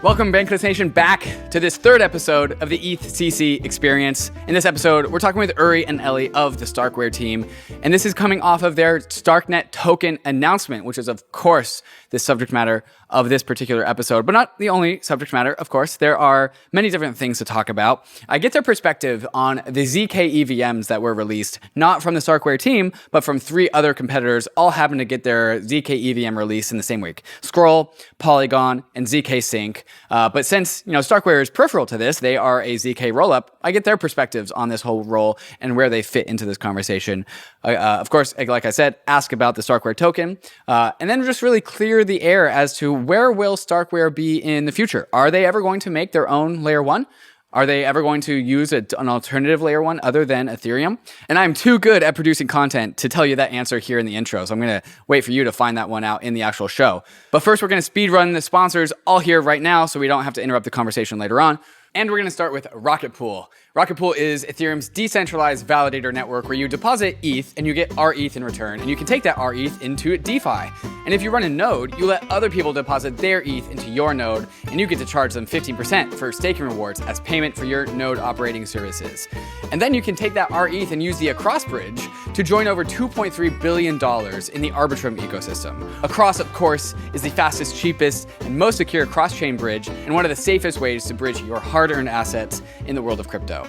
Welcome, Bankless Nation, back to this third episode of the EthCC experience. In this episode, we're talking with Uri and Eli of the StarkWare team, and this is coming off of their StarkNet Token announcement, which is, of course, the subject matter of this particular episode, but not the only subject matter, of course. There are many different things to talk about. I get their perspective on the zkEVMs that were released, not from the StarkWare team, but from three other competitors, all happen to get their zkEVM release in the same week. Scroll, Polygon, and zkSync. But since StarkWare is peripheral to this, they are a zk rollup, I get their perspectives on this whole role and where they fit into this conversation. Of course, like I said, ask about the StarkWare token, and then just really clear the air as to where will StarkWare be in the future. Are they ever going to make their own layer 1? Are they ever going to use an alternative layer 1 other than Ethereum? And I'm too good at producing content to tell you that answer here in the intro, so I'm going to wait for you to find that one out in the actual show. But first, we're going to speed run the sponsors all here right now so we don't have to interrupt the conversation later on. And we're going to start with Rocket Pool. Rocket Pool is Ethereum's decentralized validator network where you deposit ETH and you get RETH in return, and you can take that RETH into DeFi. And if you run a node, you let other people deposit their ETH into your node, and you get to charge them 15% for staking rewards as payment for your node operating services. And then you can take that RETH and use the Across bridge to join over $2.3 billion in the ARBITRUM ecosystem. Across, of course, is the fastest, cheapest, and most secure cross-chain bridge, and one of the safest ways to bridge your hard-earned assets in the world of crypto.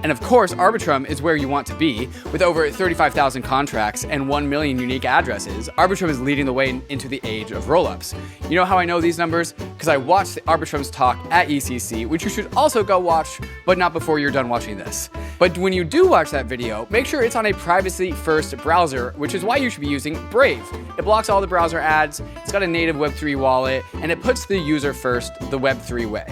And of course, ARBITRUM is where you want to be. With over 35,000 contracts and 1 million unique addresses, ARBITRUM is leading the way into the age of rollups. You know how I know these numbers? Because I watched ARBITRUM's talk at EthCC, which you should also go watch, but not before you're done watching this. But when you do watch that video, make sure it's on a privacy-first browser, which is why you should be using Brave. It blocks all the browser ads, it's got a native Web3 wallet, and it puts the user first the Web3 way.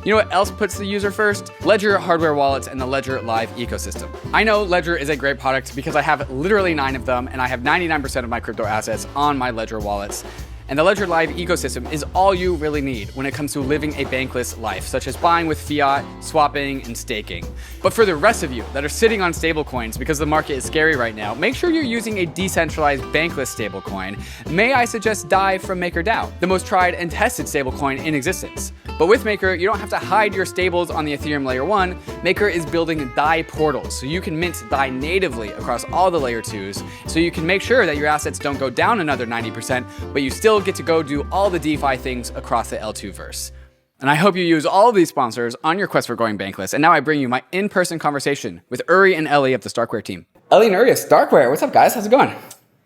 You know what else puts the user first? Ledger hardware wallets and the Ledger Live ecosystem. I know Ledger is a great product because I have literally 9 of them, and I have 99% of my crypto assets on my Ledger wallets. And the Ledger Live ecosystem is all you really need when it comes to living a bankless life, such as buying with fiat, swapping, and staking. But for the rest of you that are sitting on stablecoins because the market is scary right now, make sure you're using a decentralized bankless stablecoin. May I suggest DAI from MakerDAO, the most tried and tested stablecoin in existence. But with Maker, you don't have to hide your stables on the Ethereum layer 1. Maker is building DAI portals, so you can mint DAI natively across all the layer 2s, so you can make sure that your assets don't go down another 90%, but you still get to go do all the DeFi things across the L2 verse. And I hope you use all of these sponsors on your quest for going bankless. And now I bring you my in-person conversation with Uri and Eli of the StarkWare team. Eli and Uri of StarkWare. What's up, guys? How's it going?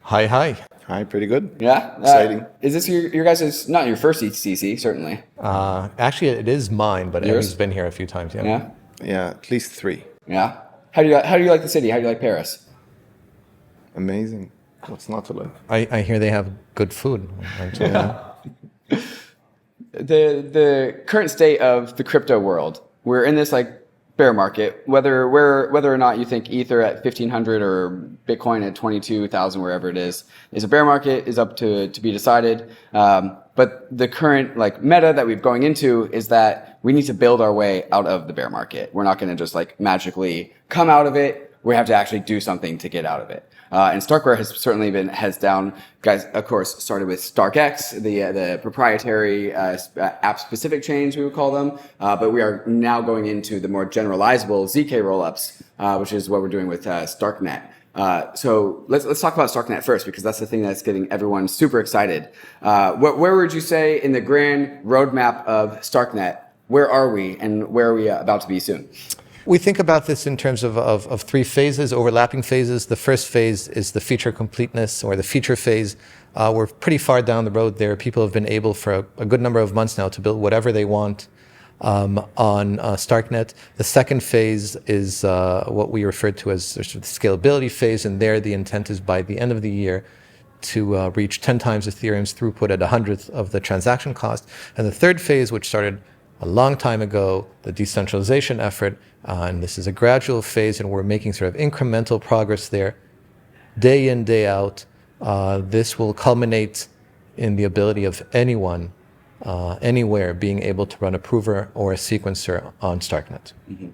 Hi. Hi, pretty good. Yeah? Exciting. Is this your guys' not your first EthCC, certainly? Actually, it is mine, but Emi's been here a few times. Yeah? Yeah, at least 3. Yeah? How do you like the city? How do you like Paris? Amazing. What's not to like? I hear they have good food. Yeah. The current state of the crypto world, we're in this bear market, whether or not you think Ether at 1,500 or Bitcoin at 22,000, wherever it is a bear market, is up to be decided. But the current meta that we're going into is that we need to build our way out of the bear market. We're not going to just magically come out of it. We have to actually do something to get out of it. And StarkWare has certainly been heads down. Guys, of course, started with StarkX, the proprietary app-specific chains, we would call them. But we are now going into the more generalizable zk rollups, which is what we're doing with StarkNet. So let's talk about StarkNet first, because that's the thing that's getting everyone super excited. Where would you say in the grand roadmap of StarkNet, where are we and where are we about to be soon? We think about this in terms of 3 phases, overlapping phases. The first phase is the feature completeness, or the feature phase. We're pretty far down the road there. People have been able for a good number of months now to build whatever they want on StarkNet. The second phase is what we refer to as the scalability phase, and there the intent is by the end of the year to reach 10 times Ethereum's throughput at 100th of the transaction cost. And the third phase, which started a long time ago, the decentralization effort, and this is a gradual phase, and we're making sort of incremental progress there, day in, day out. This will culminate in the ability of anyone, anywhere, being able to run a prover or a sequencer on StarkNet. Mm-hmm.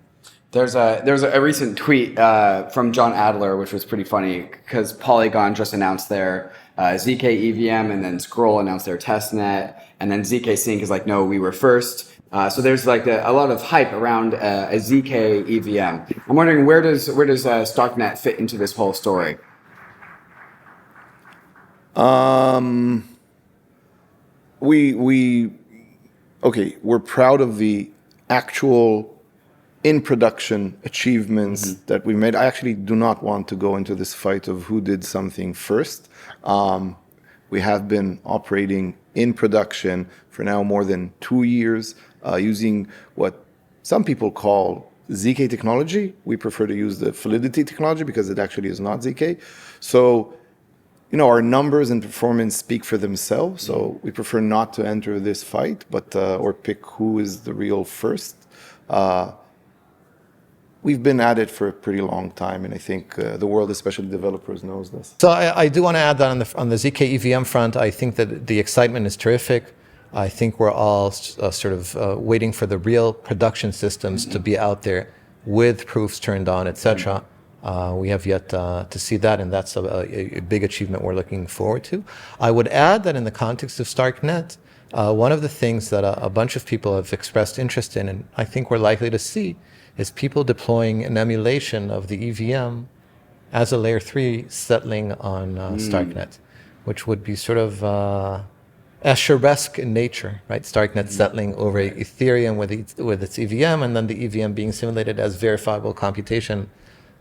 There's a recent tweet from John Adler, which was pretty funny, because Polygon just announced their zkEVM, and then Scroll announced their testnet, and then zkSync is no, we were first. So there's like a lot of hype around a zkEVM. I'm wondering where does StarkNet fit into this whole story? We're proud of the actual in production achievements that we made. I actually do not want to go into this fight of who did something first. We have been operating in production for now more than 2 years, using what some people call zk technology. We prefer to use the validity technology because it actually is not zk. So, our numbers and performance speak for themselves. So we prefer not to enter this fight, but or pick who is the real first. We've been at it for a pretty long time, and I think the world, especially developers, knows this. So I do want to add that on the zkEVM front, I think that the excitement is terrific. I think we're all sort of waiting for the real production systems to be out there with proofs turned on, etc. We have yet to see that, and that's a big achievement we're looking forward to. I would add that in the context of StarkNet, one of the things that a bunch of people have expressed interest in, and I think we're likely to see, is people deploying an emulation of the EVM as a layer 3 settling on StarkNet, which would be sort of Escher-esque in nature, right? StarkNet settling over Ethereum with its EVM, and then the EVM being simulated as verifiable computation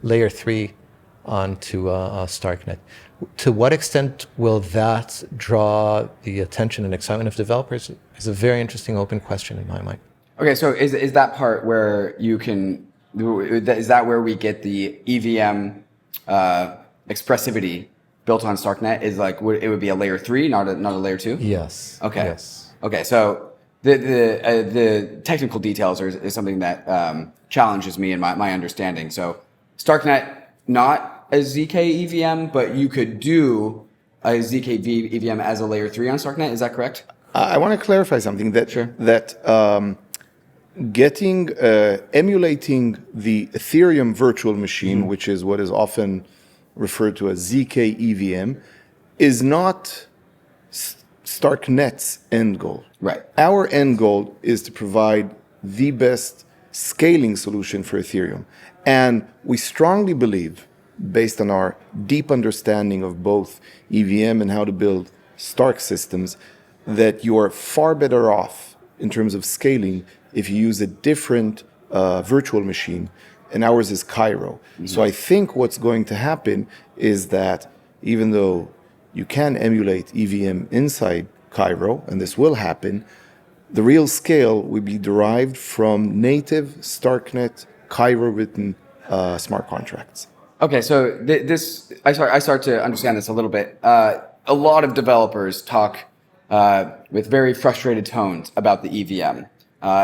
layer 3 onto StarkNet. To what extent will that draw the attention and excitement of developers is a very interesting open question in my mind. Okay, so is that part where you can, is that where we get the EVM expressivity built on StarkNet? Is like, it would be a layer 3, not a layer 2? Yes. Okay. Yes. Okay, so the technical details is something that challenges me in my understanding. So StarkNet, not a zkEVM, but you could do a zkEVM as a layer 3 on StarkNet. Is that correct? I want to clarify something that emulating the Ethereum virtual machine, which is what is often referred to as zkEVM, is not StarkNet's end goal. Right. Our end goal is to provide the best scaling solution for Ethereum. And we strongly believe, based on our deep understanding of both EVM and how to build Stark systems, that you are far better off in terms of scaling if you use a different virtual machine, and ours is Cairo. So I think what's going to happen is that even though you can emulate EVM inside Cairo, and this will happen, the real scale will be derived from native StarkNet Cairo-written smart contracts. Okay, so I start to understand this a little bit. A lot of developers talk with very frustrated tones about the EVM.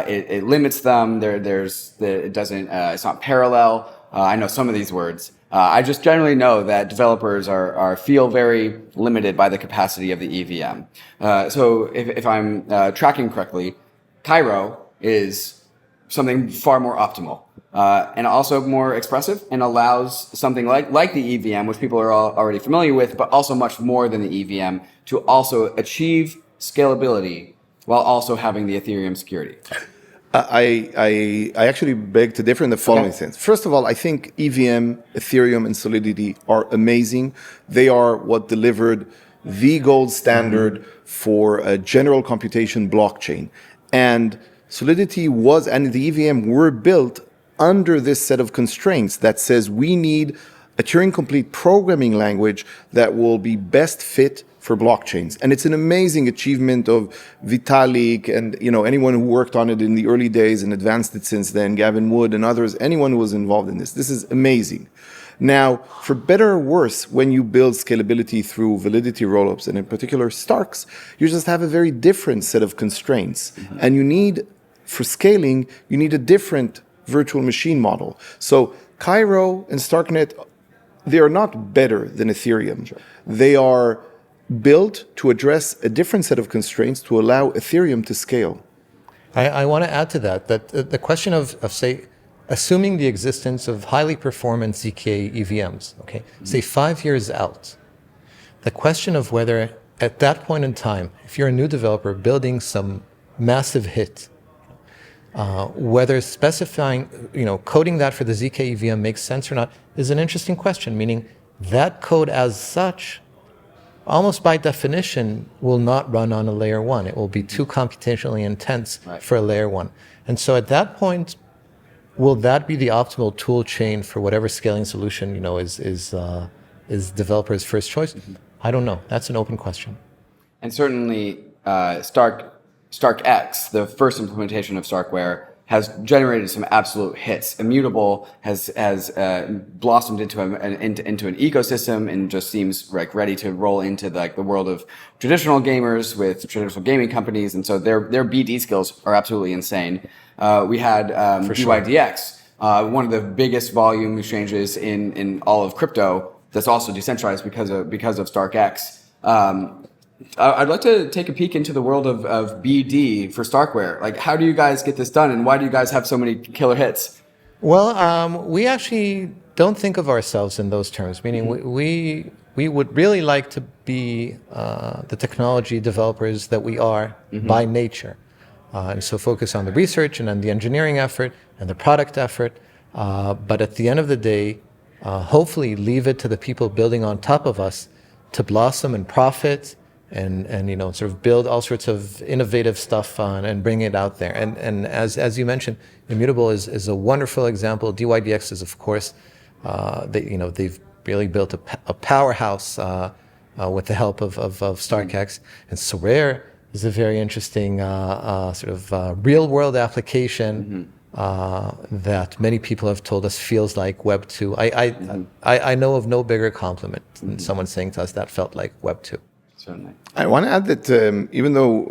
It limits them. It's not parallel. I know some of these words. I just generally know that developers feel very limited by the capacity of the EVM. So if I'm tracking correctly, Cairo is something far more optimal. And also more expressive, and allows something like the EVM, which people are already familiar with, but also much more than the EVM, to also achieve scalability while also having the Ethereum security. I actually beg to differ in the following sense. First of all, I think EVM, Ethereum, and Solidity are amazing. They are what delivered the gold standard for a general computation blockchain. And Solidity and the EVM were built under this set of constraints that says we need a Turing-complete programming language that will be best fit for blockchains. And it's an amazing achievement of Vitalik and anyone who worked on it in the early days and advanced it since then, Gavin Wood and others, anyone who was involved in this. This is amazing. Now, for better or worse, when you build scalability through validity rollups, and in particular Starks, you just have a very different set of constraints. And for scaling, you need a different virtual machine model. So Cairo and StarkNet, they are not better than Ethereum. Sure. They are built to address a different set of constraints to allow Ethereum to scale. I want to add to that the question of say, assuming the existence of highly performant zkEVMs, say 5 years out, the question of whether at that point in time, if you're a new developer building some massive hit, Whether specifying, coding that for the zkEVM makes sense or not is an interesting question, meaning that code as such, almost by definition, will not run on a layer 1. It will be too computationally intense for a layer 1. And so at that point, will that be the optimal tool chain for whatever scaling solution, is developers' first choice? I don't know. That's an open question. And certainly, StarkX, the first implementation of StarkWare, has generated some absolute hits. Immutable has blossomed into an ecosystem and just seems like ready to roll into the world of traditional gamers with traditional gaming companies. And so their BD skills are absolutely insane. We had DYDX, one of the biggest volume exchanges in all of crypto. That's also decentralized because of StarkX. I'd like to take a peek into the world of BD for StarkWare. Like, how do you guys get this done, and why do you guys have so many killer hits? Well, we actually don't think of ourselves in those terms, meaning we would really like to be the technology developers that we are by nature. And so focus on the research and on the engineering effort and the product effort. But at the end of the day, hopefully leave it to the people building on top of us to blossom and profit and sort of build all sorts of innovative stuff and bring it out there. And as you mentioned, Immutable is a wonderful example. DYDX is, of course, they've really built a powerhouse with the help of StarkX. And StarkWare is a very interesting real world application that many people have told us feels like Web 2. I know of no bigger compliment than someone saying to us that felt like Web 2. Certainly. I want to add that even though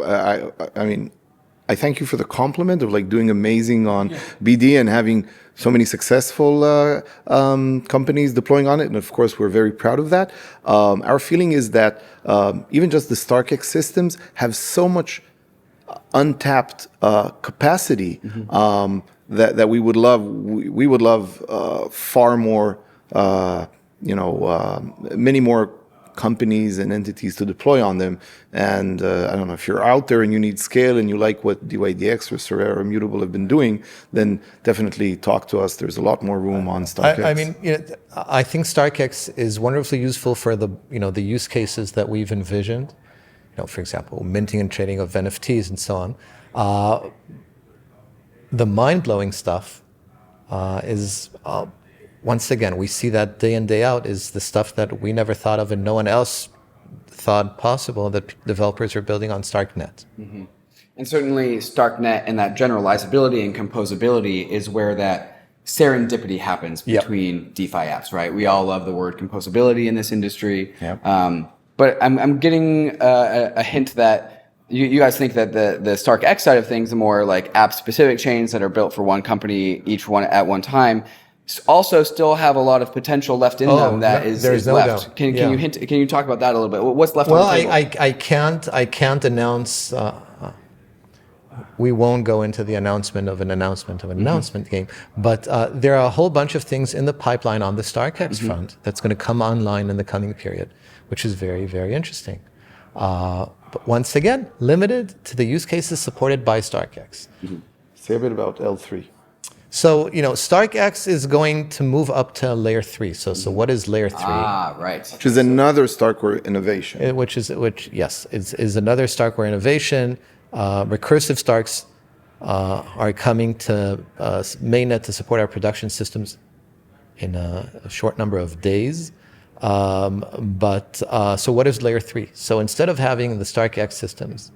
I thank you for the compliment of like doing amazing on BD and having so many successful companies deploying on it, and of course we're very proud of that. Our feeling is that even just the StarkX systems have so much untapped capacity that we would love. We would love far more, many more companies and entities to deploy on them. And I don't know, if you're out there and you need scale and you like what DYDX or StarkWare or Immutable have been doing, then definitely talk to us. There's a lot more room on StarkX. I think StarkX is wonderfully useful for the use cases that we've envisioned. For example, minting and trading of NFTs and so on. The mind-blowing stuff is once again, we see that day in, day out, is the stuff that we never thought of and no one else thought possible that developers are building on StarkNet. And certainly StarkNet and that generalizability and composability is where that serendipity happens between DeFi apps, right? We all love the word composability in this industry. But I'm getting a hint that you guys think that the StarkX side of things, the more like app-specific chains that are built for one company, each one at one time, also still have a lot of potential left in them that is no left. Doubt. Can you talk about that a little bit? What's left on the table? I can't announce. We won't go into the announcement of an announcement game, but there are a whole bunch of things in the pipeline on the StarkX front that's going to come online in the coming period, which is very, very interesting. But once again, limited to the use cases supported by StarkX. Say a bit about L3. So, StarkX is going to move up to layer 3. So what is layer 3? Right. Which is another StarkWare innovation. Which is another StarkWare innovation. Recursive Starks are coming to mainnet to support our production systems in a short number of days. So what is layer 3? So instead of having the StarkX systems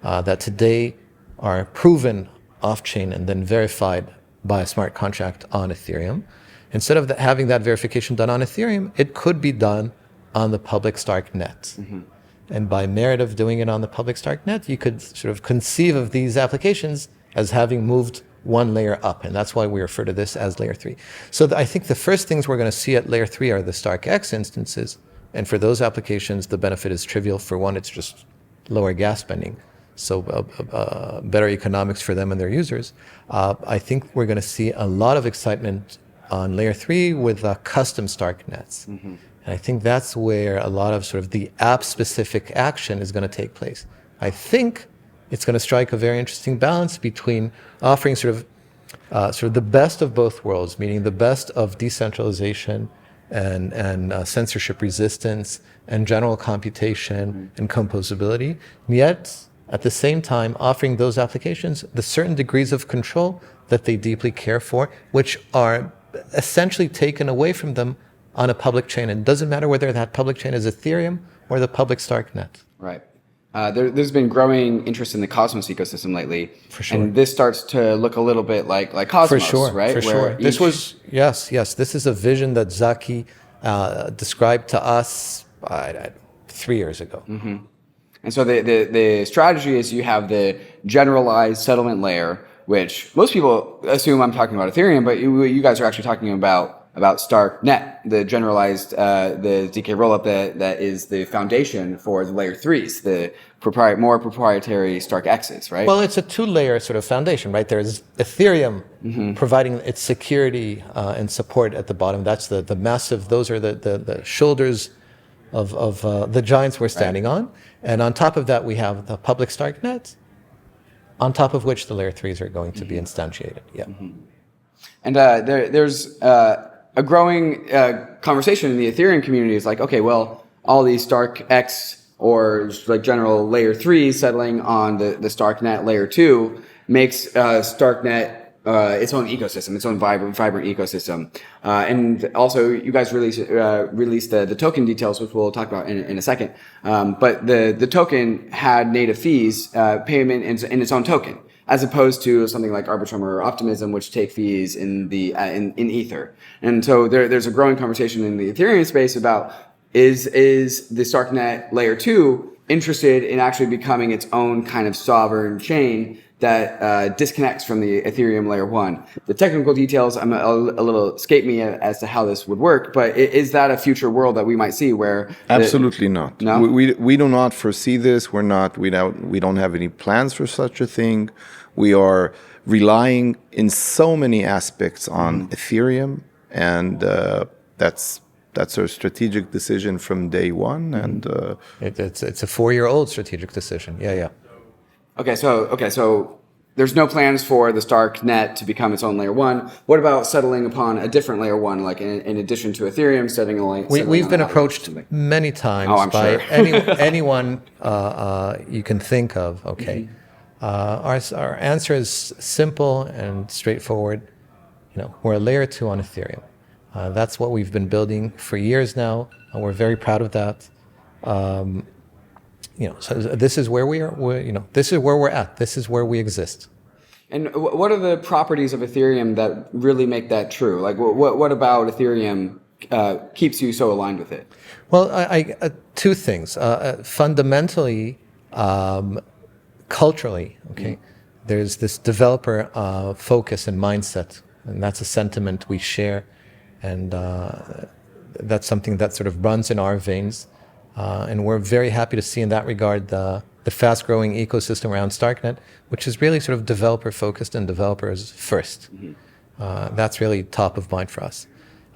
that today are proven off-chain and then verified by a smart contract on Ethereum, instead of having that verification done on Ethereum, it could be done on the public StarkNet. And by merit of doing it on the public StarkNet, you could sort of conceive of these applications as having moved one layer up. And that's why we refer to this as layer 3. So I think the first things we're going to see at layer 3 are the StarkX instances. And for those applications, the benefit is trivial. For one, it's just lower gas spending. So better economics for them and their users. I think we're going to see a lot of excitement on layer 3 with custom StarkNets. And I think that's where a lot of sort of the app-specific action is going to take place. I think it's going to strike a very interesting balance between offering sort of the best of both worlds, meaning the best of decentralization and censorship resistance and general computation and composability, and yet at the same time offering those applications the certain degrees of control that they deeply care for, which are essentially taken away from them on a public chain. And it doesn't matter whether that public chain is Ethereum or the public StarkNet. Right. There's been growing interest in the Cosmos ecosystem lately. For sure. And this starts to look a little bit like Cosmos, for sure, right? For sure. This was, yes. This is a vision that Zaki described to us 3 years ago. Mm-hmm. And so the strategy is you have the generalized settlement layer, which most people assume I'm talking about Ethereum, but you guys are actually talking about StarkNet, the generalized, the ZK rollup that is the foundation for the layer 3s, the more proprietary StarkXs, right? Well, it's a two-layer sort of foundation, right? There's Ethereum providing its security and support at the bottom. That's the massive, those are the shoulders of the giants we're standing on. And on top of that, we have the public StarkNet, on top of which the layer 3s are going to be instantiated. Yeah. And there's a growing conversation in the Ethereum community is like, okay, well, all these StarkX or like general layer 3 settling on the StarkNet layer 2 makes StarkNet its own ecosystem, its own vibrant ecosystem. And also, you guys released the token details, which we'll talk about in a second. But the token had native fees, payment in its own token, as opposed to something like ARBITRUM or Optimism, which take fees in Ether. And so there's a growing conversation in the Ethereum space about is the StarkNet layer 2 interested in actually becoming its own kind of sovereign chain that disconnects from the Ethereum layer 1. The technical details a little escape me as to how this would work, but is that a future world that we might see where... Absolutely not. No? We do not foresee this. We don't have any plans for such a thing. We are relying in so many aspects on Ethereum, and that's our strategic decision from day one. And it's a 4-year-old strategic decision. Yeah. Okay, so there's no plans for the StarkNet to become its own layer 1. What about settling upon a different layer 1, like in addition to Ethereum, We've been approached many times by anyone you can think of. Okay, our answer is simple and straightforward. We're a layer 2 on Ethereum. That's what we've been building for years now, and we're very proud of that. So this is where we are. This is where we're at. This is where we exist. And what are the properties of Ethereum that really make that true? Like, what about Ethereum keeps you so aligned with it? Well, two things. Fundamentally, culturally, okay, there's this developer focus and mindset, and that's a sentiment we share, and that's something that sort of runs in our veins. And we're very happy to see in that regard the fast-growing ecosystem around StarkNet, which is really sort of developer-focused and developers first. That's really top of mind for us.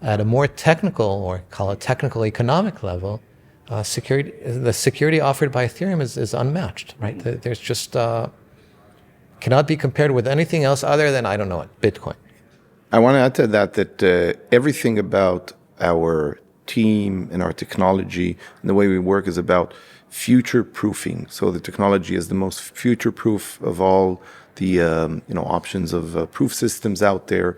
At a more technical, or call it technical economic level, the security offered by Ethereum is unmatched, right? There's just cannot be compared with anything else other than, Bitcoin. I want to add to that everything about our team and our technology and the way we work is about future proofing. So the technology is the most future proof of all the options of proof systems out there,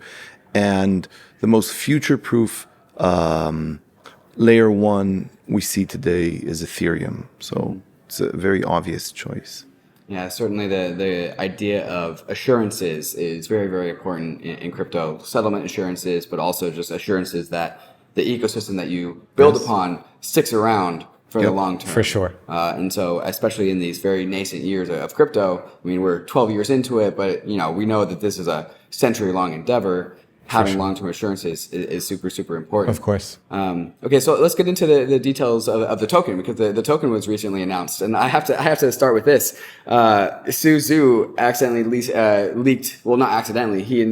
and the most future proof layer 1 we see today is Ethereum. So it's a very obvious choice. Yeah, certainly the idea of assurances is very, very important in crypto. Settlement assurances, but also just assurances that the ecosystem that you build upon sticks around for the long term. For sure. And so, especially in these very nascent years of crypto, we're 12 years into it, but we know that this is a century-long endeavor. having long-term assurances is super, super important. Of course. Okay, so let's get into the details of the token, because the token was recently announced, and I have to start with this. Su Zhu accidentally leaked, well, not accidentally, he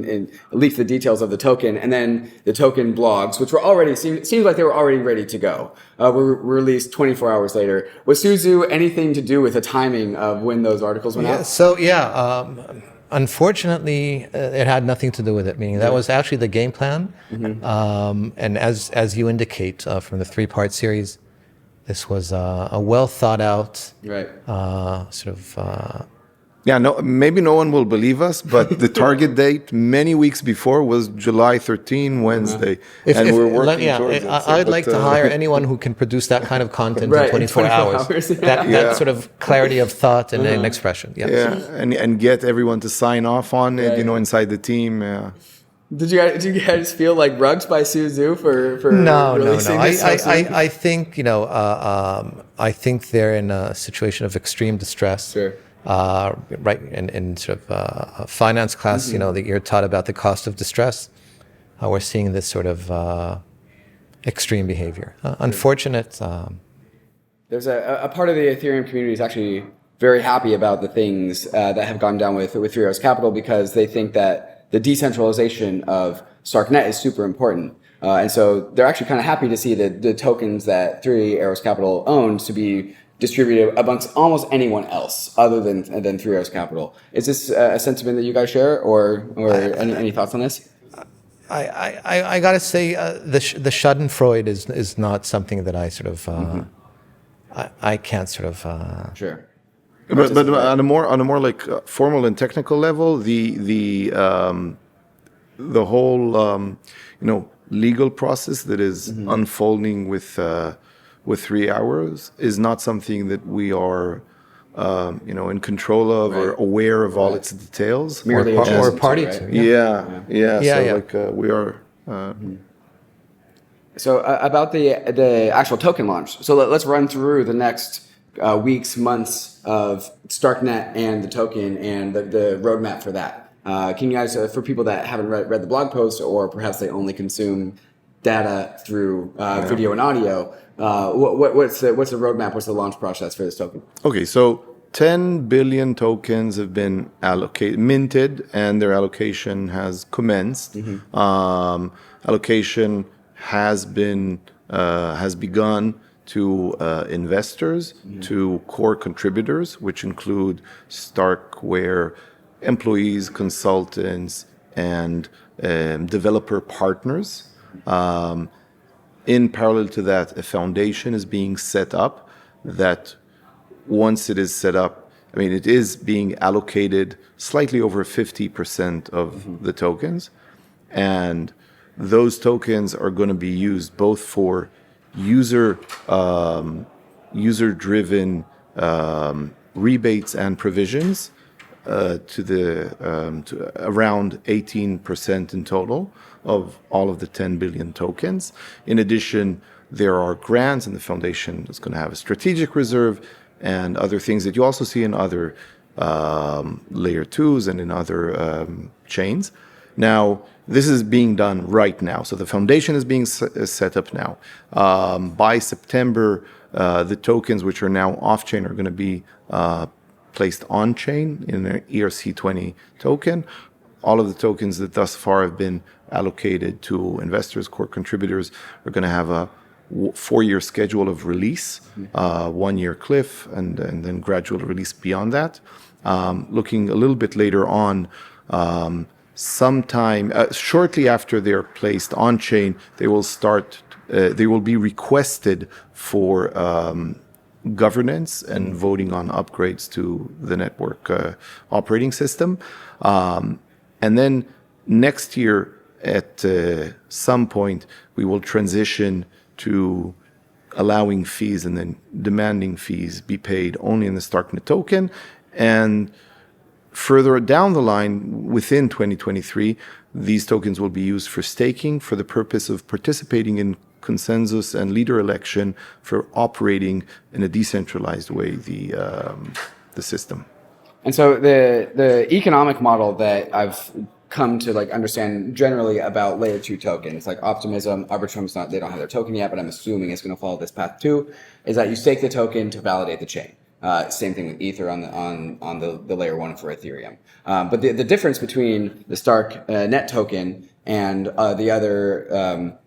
leaked the details of the token, and then the token blogs, which were already seems like they were already ready to go, were released 24 hours later. Was Su Zhu anything to do with the timing of when those articles went out? So unfortunately, it had nothing to do with it. Meaning that was actually the game plan, and as you indicate from the 3-part series, this was a well thought out, maybe no one will believe us, but the target date many weeks before was July 13, Wednesday, and we're working towards it. I'd like to hire anyone who can produce that kind of content in 24 hours. That sort of clarity of thought and expression. And get everyone to sign off on it, inside the team. Did you guys feel like rugged by Su Zhu for releasing this? I think I think they're in a situation of extreme distress. Sure. Right, in sort of finance class, that you're taught about the cost of distress. We're seeing this sort of extreme behavior. Unfortunate. There's a part of the Ethereum community is actually very happy about the things that have gone down with 3 Arrows Capital, because they think that the decentralization of StarkNet is super important. And so they're actually kind of happy to see the tokens that 3 Arrows Capital owns to be distributed amongst almost anyone else other than 3 Arrows Capital. Is this a sentiment that you guys share, or any thoughts on this? I gotta say, the Schadenfreude is not something that I sort of I can't sort of sure. But on a more like formal and technical level, the whole legal process that is unfolding with 3 Hours is not something that we are in control of or aware of all its details, or party to. So we are. So about the actual token launch. So let's run through the next weeks, months of StarkNet and the token and the roadmap for that. Can you guys, for people that haven't read the blog post, or perhaps they only consume data through video and audio, what's the roadmap? What's the launch process for this token? Okay, so 10 billion tokens have been minted, and their allocation has commenced. Allocation has begun to investors, to core contributors, which include StarkWare employees, consultants, and developer partners. In parallel to that, a foundation is being set up that once it is set up, it is being allocated slightly over 50% of the tokens. And those tokens are going to be used both for user-driven rebates and provisions to around 18% in total of all of the 10 billion tokens. In addition, there are grants, and the foundation is going to have a strategic reserve and other things that you also see in other layer 2s and in other chains. Now, this is being done right now. So the foundation is being set up now. By September, the tokens which are now off-chain are going to be placed on-chain in an ERC20 token. All of the tokens that thus far have been allocated to investors, core contributors, are going to have a 4-year schedule of release, 1-year cliff, and then gradual release beyond that. Looking a little bit later on, sometime shortly after they're placed on chain, they will be requested for governance and voting on upgrades to the network operating system. And then next year, at some point, we will transition to allowing fees and then demanding fees be paid only in the StarkNet token. And further down the line, within 2023, these tokens will be used for staking for the purpose of participating in consensus and leader election for operating in a decentralized way the system. And so the economic model that I've come to like understand generally about layer 2 tokens, like Optimism, Arbitrum's not, they don't have their token yet, but I'm assuming it's going to follow this path too, is that you stake the token to validate the chain. Same thing with Ether on the layer 1 for Ethereum. But the difference between the StarkNet token and the other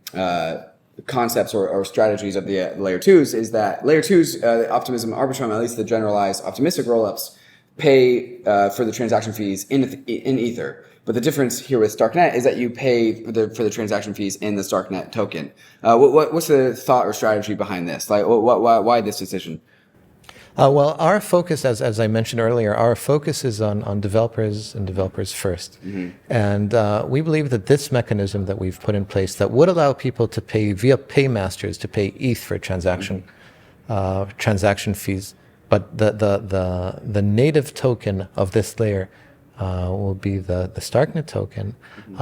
concepts or strategies of the layer 2s is that layer 2s, Optimism, Arbitrum, at least the generalized optimistic rollups, pay for the transaction fees in Ether. But the difference here with StarkNet is that you pay for the transaction fees in the StarkNet token. What's the thought or strategy behind this? Like, why this decision? Well, our focus, as I mentioned earlier, our focus is on developers and developers first. And we believe that this mechanism that we've put in place that would allow people to pay via paymasters to pay ETH for transaction fees, but the native token of this layer will be the StarkNet token.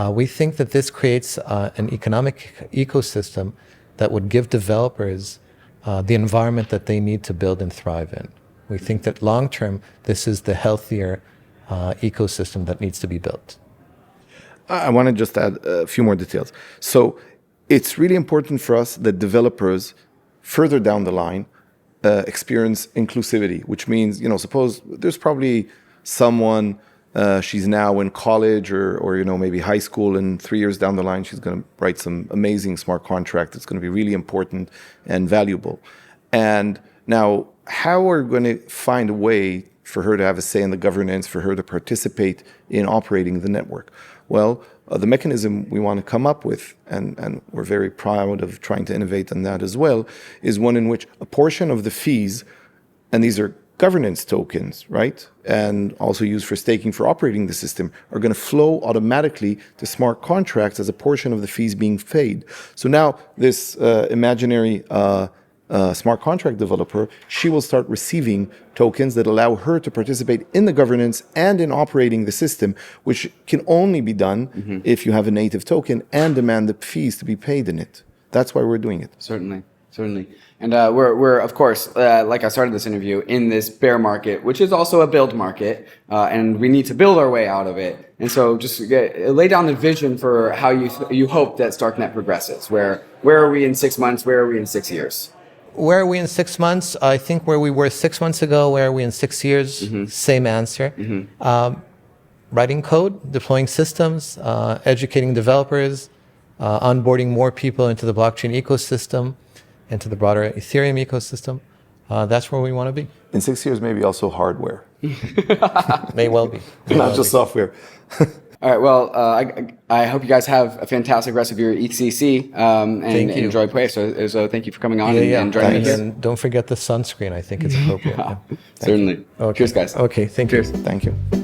We think that this creates an economic ecosystem that would give developers the environment that they need to build and thrive in. We think that long term, this is the healthier ecosystem that needs to be built. I want to just add a few more details. So it's really important for us that developers further down the line experience inclusivity, which means, suppose there's probably someone, she's now in college or maybe high school, and 3 years down the line, she's going to write some amazing smart contract that's going to be really important and valuable. And now, how are we going to find a way for her to have a say in the governance, for her to participate in operating the network? Well, the mechanism we want to come up with, and we're very proud of trying to innovate on that as well, is one in which a portion of the fees, and these are governance tokens, right? And also used for staking for operating the system, are going to flow automatically to smart contracts as a portion of the fees being paid. So now this imaginary smart contract developer, she will start receiving tokens that allow her to participate in the governance and in operating the system, which can only be done if you have a native token and demand the fees to be paid in it. That's why we're doing it. Certainly. And we're of course, like I started this interview, in this bear market, which is also a build market, and we need to build our way out of it. And so just lay down the vision for how you hope that StarkNet progresses. Where are we in 6 months? Where are we in 6 years? Where are we in 6 months? I think where we were 6 months ago. Where are we in 6 years? Same answer. Writing code, deploying systems, educating developers, onboarding more people into the blockchain ecosystem, into the broader Ethereum ecosystem. That's where we want to be. In 6 years, maybe also hardware. May well be. Not just software. All right. Well, I hope you guys have a fantastic rest of your EthCC and enjoy play. So thank you for coming on and joining me here. And don't forget the sunscreen. I think it's appropriate. Certainly. Okay. Cheers, guys. Okay. Thank you. Thank you.